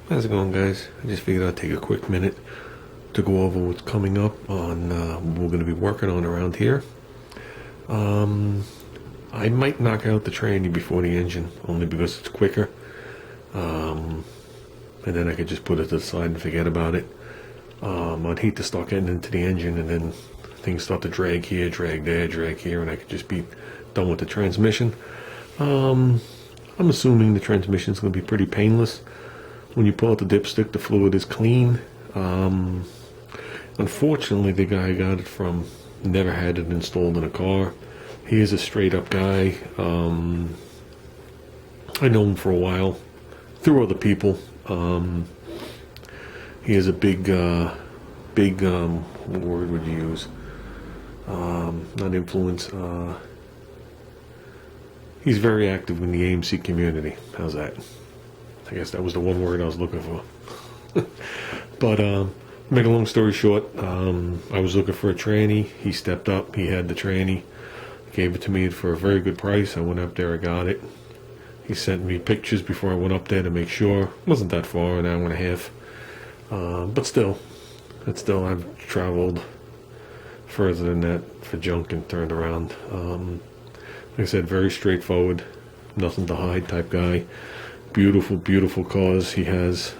How's it going, guys? I just figured I'd take a quick minute to go over what's coming up on what we're going to be working on around here. Um, I might knock out the tranny before the engine, only because it's quicker. Um, and then I could just put it to the side and forget about it. I'd hate to start getting into the engine and then things start to drag here, drag there, drag here, and I could just be done with the transmission. Um, I'm assuming the transmission is going to be pretty painless. When you pull out the dipstick, the fluid is clean. Um, Unfortunately, the guy I got it from never had it installed in a car. He is a straight up guy. I know him for a while through other people. He is a big, what word would you use? Not influence. He's very active in the AMC community. How's that? I guess that was the one word I was looking for. But make a long story short, I was looking for a tranny. He stepped up. He had the tranny. Gave it to me for a very good price. I went up there. I got it. He sent me pictures before I went up there to make sure. It wasn't that far, an hour and a half. But still, I've traveled further than that for junk and turned around. Like I said, very straightforward, nothing to hide type guy. Beautiful, beautiful cars. He has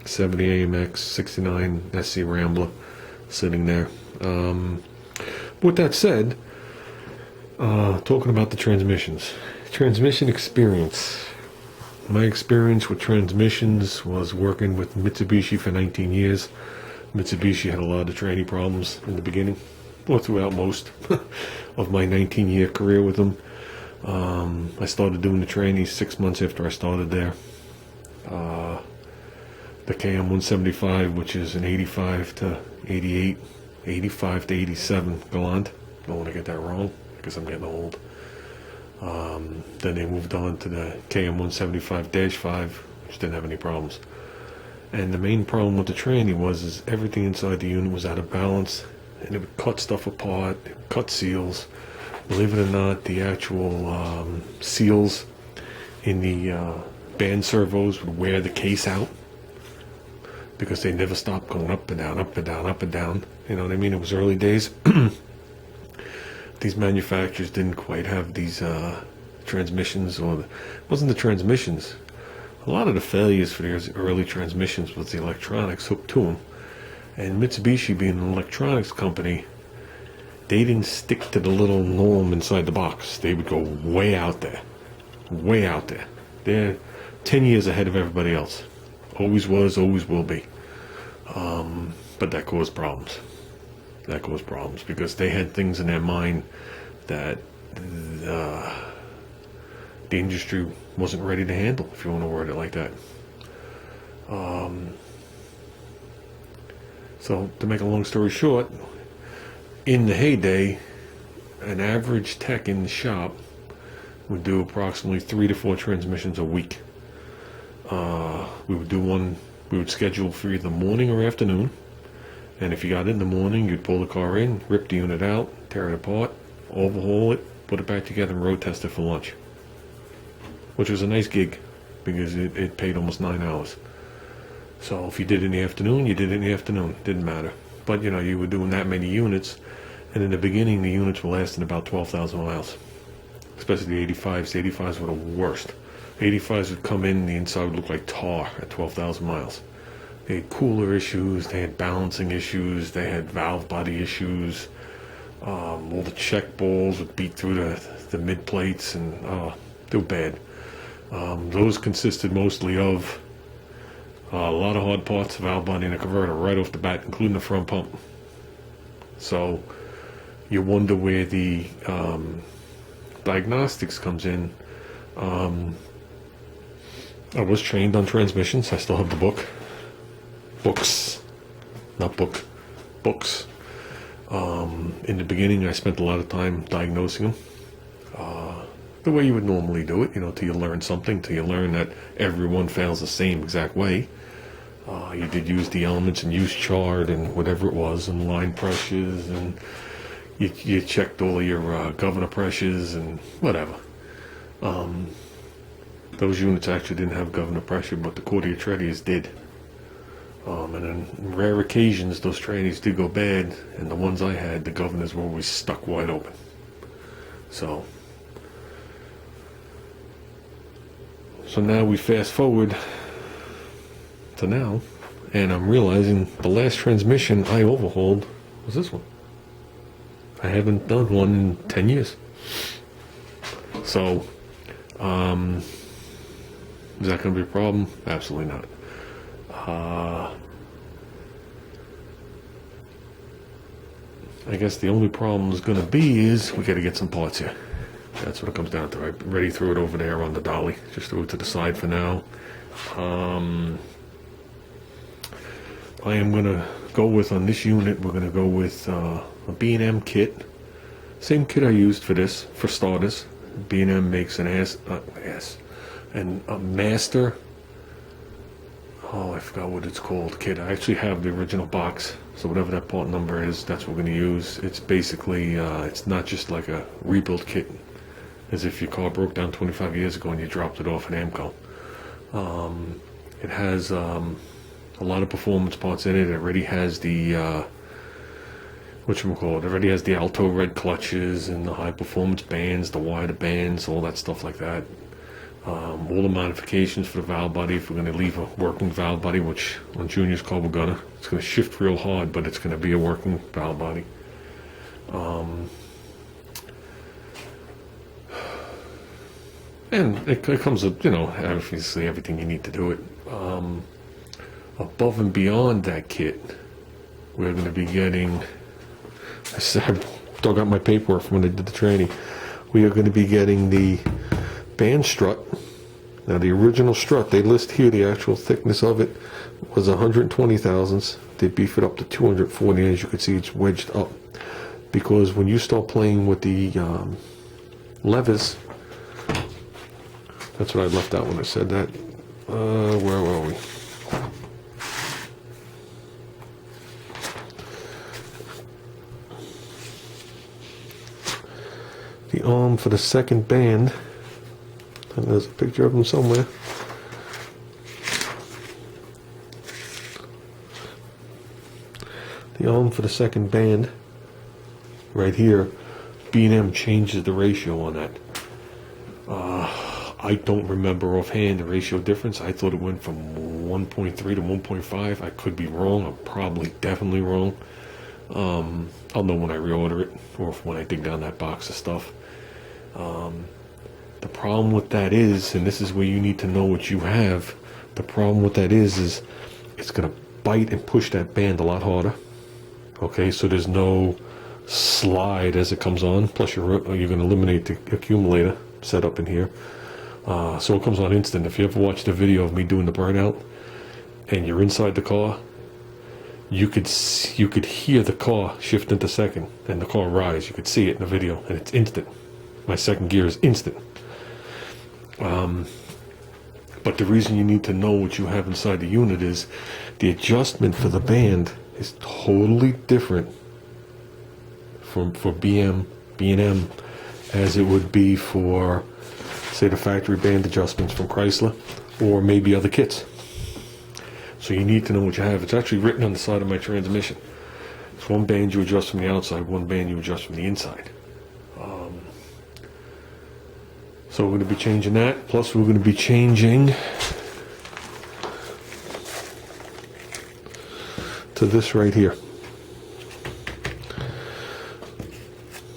70 AMX, 69 SC Rambler sitting there. With that said, talking about the transmission experience. My experience with transmissions was working with Mitsubishi for 19 years. Mitsubishi had a lot of tranny problems in the beginning, or throughout most of my 19-year career with them. I started doing the trannies 6 months after I started there. The KM175, which is an 85 to 88, 85 to 87 Galant. Don't want to get that wrong because I'm getting old. Then they moved on to the KM175-5, which didn't have any problems. And the main problem with the tranny is everything inside the unit was out of balance, and it would cut stuff apart, it would cut seals. Believe it or not, the actual seals in the band servos would wear the case out because they never stopped going up and down, up and down, up and down. You know what I mean? It was early days. These manufacturers didn't quite have these transmissions, or it wasn't the transmissions. A lot of the failures for these early transmissions was the electronics hooked to them. And Mitsubishi, being an electronics company, they didn't stick to the little norm inside the box. They would go way out there. Way out there. They're 10 years ahead of everybody else. Always was, always will be. But that caused problems. That caused problems because they had things in their mind that the industry wasn't ready to handle, if you want to word it like that. So to make a long story short, in the heyday, an average tech in the shop would do approximately 3 to 4 transmissions a week. We would do one, we would schedule for either morning or afternoon. And if you got in the morning, you'd pull the car in, rip the unit out, tear it apart, overhaul it, put it back together, and road test it for lunch. Which was a nice gig because it paid almost 9 hours. So if you did it in the afternoon, you did it in the afternoon. Didn't matter. But you know, you were doing that many units, and in the beginning, the units were lasting about 12,000 miles. Especially the 85s. The 85s were the worst. 85s would come in, the inside would look like tar at 12,000 miles. They had cooler issues, they had balancing issues, they had valve body issues. All the check balls would beat through the mid plates, and they were bad. Those consisted mostly of a lot of hard parts, valve body, and a converter right off the bat, including the front pump. So you wonder where the diagnostics comes in. I was trained on transmissions. I still have the books, not book, books. In the beginning, I spent a lot of time diagnosing them. The way you would normally do it, you know, till you learn something, till you learn that everyone fails the same exact way. You did use the elements and use chart and whatever it was, and line pressures, and you checked all of your governor pressures and whatever. Those units actually didn't have governor pressure, but the Cordia trannies did. And on rare occasions, those trannies did go bad, and the ones I had, the governors were always stuck wide open. So now we fast forward to now, and I'm realizing the last transmission I overhauled was this one. I haven't done one in 10 years. So, is that going to be a problem? Absolutely not. I guess the only problem is going to be is we got to get some parts here. That's what it comes down to. I already threw it over there on the dolly. Just threw it to the side for now. I am going to go with, on this unit, we're going to go with a B&M kit. Same kit I used for this, for starters. B&M makes and a master, oh, I forgot what it's called, kit. I actually have the original box, so whatever that part number is, that's what we're going to use. It's basically, it's not just like a rebuild kit, as if your car broke down 25 years ago and you dropped it off at AAMCO. It has a lot of performance parts in it. It already has the whatchamacallit, it already has the Alto red clutches and the high performance bands, the wider bands, all that stuff like that. All the modifications for the valve body, if we're going to leave a working valve body, which on Junior's car we're gonna, it's going to shift real hard, but it's going to be a working valve body. And it comes with, you know, obviously everything you need to do it. Above and beyond that kit, we're going to be getting, I dug out my paperwork from when I did the training. We are going to be getting the band strut. Now the original strut, they list here the actual thickness of it was 120 thousandths. They beef it up to 240, as you can see it's wedged up. Because when you start playing with the levers, that's what I left out when I said that. Where were we? The arm for the second band, and there's a picture of them somewhere. The arm for the second band, right here, B&M changes the ratio on that. I don't remember offhand the ratio difference. I thought it went from 1.3 to 1.5. I could be wrong. I'm probably definitely wrong. I'll know when I reorder it, or when I dig down that box of stuff. The problem with that is, and this is where you need to know what you have, the problem with that is it's going to bite and push that band a lot harder. Okay, so there's no slide as it comes on, plus you're going to eliminate the accumulator set up in here. So it comes on instant. If you ever watched a video of me doing the burnout and you're inside the car, you could hear the car shift into second and the car rise. You could see it in the video, and it's instant. My second gear is instant. But the reason you need to know what you have inside the unit is the adjustment for the band is totally different for B&M as it would be for, say, the factory band adjustments from Chrysler or maybe other kits. So you need to know what you have. It's actually written on the side of my transmission. It's one band you adjust from the outside, one band you adjust from the inside. So we're going to be changing that. Plus we're going to be changing to this right here.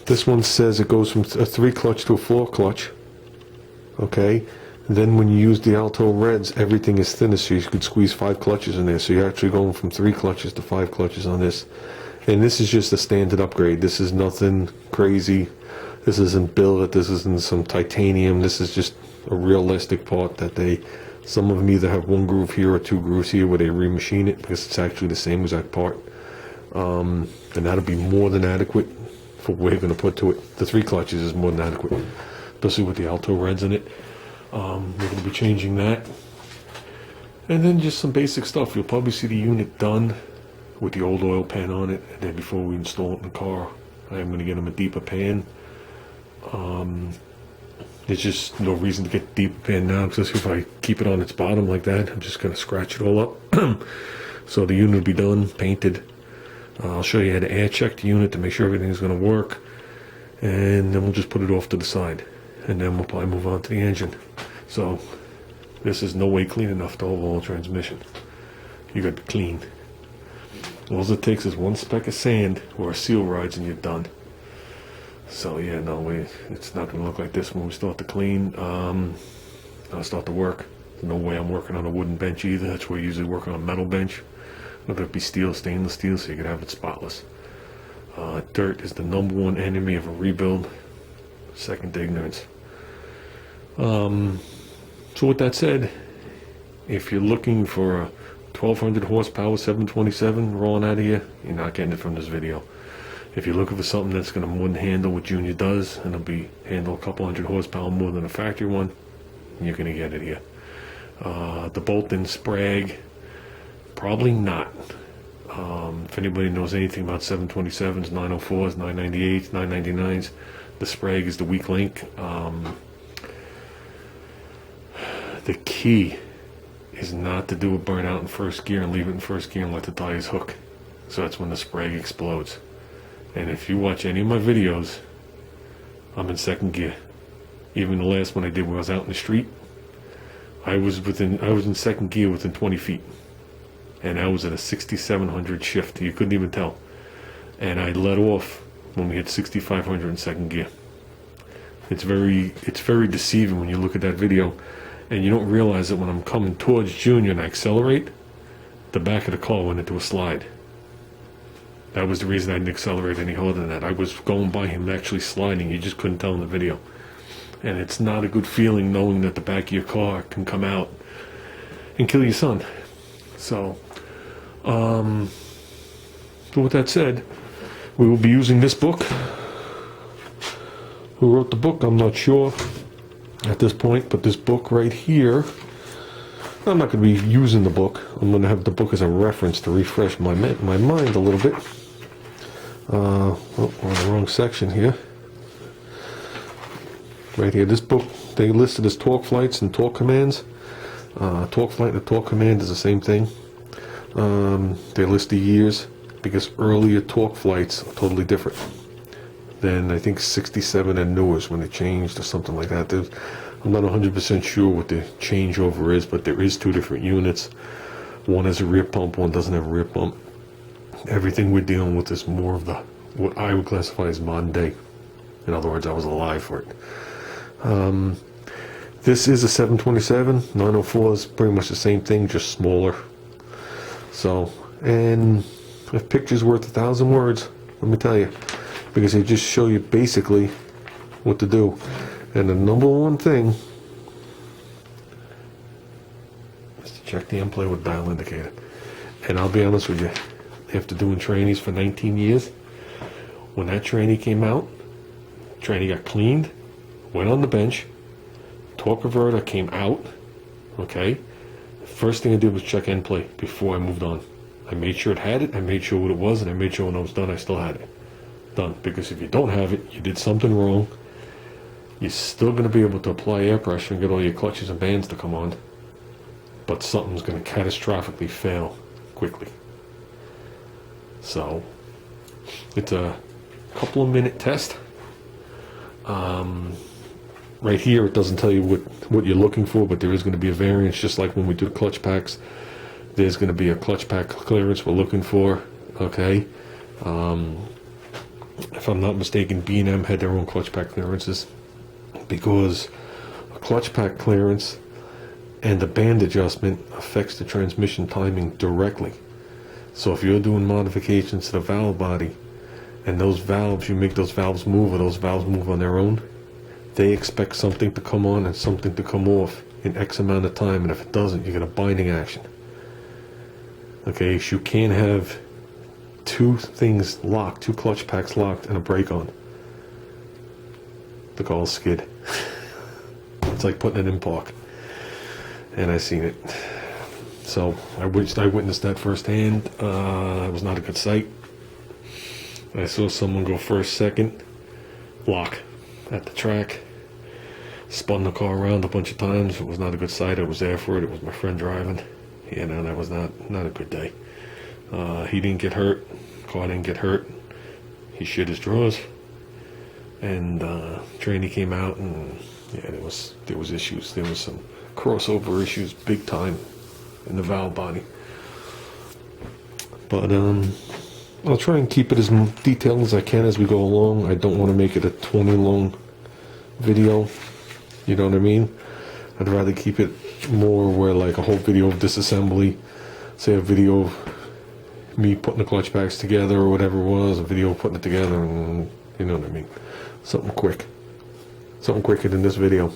This one says it goes from a 3 clutch to a 4 clutch. Okay. Then when you use the Alto Reds, everything is thinner, so you could squeeze 5 clutches in there. So you're actually going from 3 clutches to 5 clutches on this. And this is just a standard upgrade. This is nothing crazy. This isn't billet. This isn't some titanium. This is just a realistic part that some of them either have 1 groove here or 2 grooves here where they remachine it, because it's actually the same exact part. And that'll be more than adequate for what we're going to put to it. The 3 clutches is more than adequate, especially with the Alto Reds in it. We're going to be changing that. And then just some basic stuff. You'll probably see the unit done with the old oil pan on it. And then before we install it in the car, I'm going to get them a deeper pan. There's just no reason to get deep in now, because if I keep it on its bottom like that, I'm just going to scratch it all up. So the unit will be done, painted. I'll show you how to air check the unit to make sure everything's going to work. And then we'll just put it off to the side. And then we'll probably move on to the engine. So this is no way clean enough to overhaul a transmission. You got to clean. All it takes is one speck of sand or a seal rides and you're done. So yeah, no way, it's not going to look like this when we start to clean. I'll start to work. There's no way I'm working on a wooden bench either. That's where I usually work on a metal bench. Whether it be steel, stainless steel, so you can have it spotless. Dirt is the #1 enemy of a rebuild. Second to ignorance. So with that said, if you're looking for a 1200 horsepower 727 rolling out of here, you're not getting it from this video. If you're looking for something that's going to more than handle what Junior does, and it'll be handle a couple hundred horsepower more than a factory one, you're going to get it here. The bolt-in Sprague, probably not. If anybody knows anything about 727s, 904s, 998s, 999s, the Sprague is the weak link. The key is not to do a burnout in first gear and leave it in first gear and let the tires hook. So that's when the Sprague explodes. And if you watch any of my videos, I'm in second gear. Even the last one I did where I was out in the street, I was in second gear within 20 feet. And I was at a 6700 shift. You couldn't even tell. And I let off when we hit 6500 in second gear. It's very deceiving when you look at that video and you don't realize that when I'm coming towards Junior and I accelerate, the back of the car went into a slide. That was the reason I didn't accelerate any harder than that. I was going by him actually sliding. You just couldn't tell in the video. And it's not a good feeling knowing that the back of your car can come out and kill your son. So, with that said, we will be using this book. Who wrote the book, I'm not sure at this point, but this book right here, I'm not going to be using the book. I'm going to have the book as a reference to refresh my mind a little bit. Oh, we're in the wrong section here. Right here, this book, they listed as torque flights and torque commands. Torque flight and a torque command is the same thing. They list the years because earlier torque flights are totally different than I think 67 and newer when they changed or something like that. I'm not 100% sure what the changeover is, but there is two different units. One has a rear pump, one doesn't have a rear pump. Everything we're dealing with is more of what I would classify as modern day. In other words, I was alive for it. This is a 727. 904 is pretty much the same thing, just smaller. So, and if picture's worth 1,000 words, let me tell you, because they just show you basically what to do. And the #1 thing is to check the end plate with dial indicator. And I'll be honest with you, after doing trannies for 19 years, when that tranny came out, tranny got cleaned, went on the bench, torque converter came out, okay? First thing I did was check end plate before I moved on. I made sure it had it, I made sure what it was, and I made sure when I was done, I still had it. Done. Because if you don't have it, you did something wrong. You're still going to be able to apply air pressure and get all your clutches and bands to come on, but something's going to catastrophically fail quickly. So, it's a couple of minute test. Right here it doesn't tell you what you're looking for, but there is going to be a variance, just like when we do clutch packs. There's going to be a clutch pack clearance we're looking for, okay? If I'm not mistaken, B&M had their own clutch pack clearances, because a clutch pack clearance and the band adjustment affects the transmission timing directly. So if you're doing modifications to the valve body, and those valves, you make those valves move, or those valves move on their own, they expect something to come on and something to come off in X amount of time, and if it doesn't, you get a binding action. Okay, so you can't have two things locked, two clutch packs locked, and a brake on. The car will skid. It's like putting it in park. And I seen it. So I witnessed that firsthand. It was not a good sight. I saw someone go first, second, block at the track. spun the car around a bunch of times. It was not a good sight. I was there for it. It was my friend driving. You know, that was not a good day. He didn't get hurt. Car didn't get hurt. He shit his drawers. And Tranny came out, and yeah, there was issues. There was some crossover issues, big time, in the valve body. But I'll try and keep it as detailed as I can as we go along. I don't want to make it a 20 long video. You know what I mean? I'd rather keep it more where like a whole video of disassembly, say a video of me putting the clutch packs together or whatever it was, a video of putting it together, and you know what I mean? Something quick. Something quicker than this video.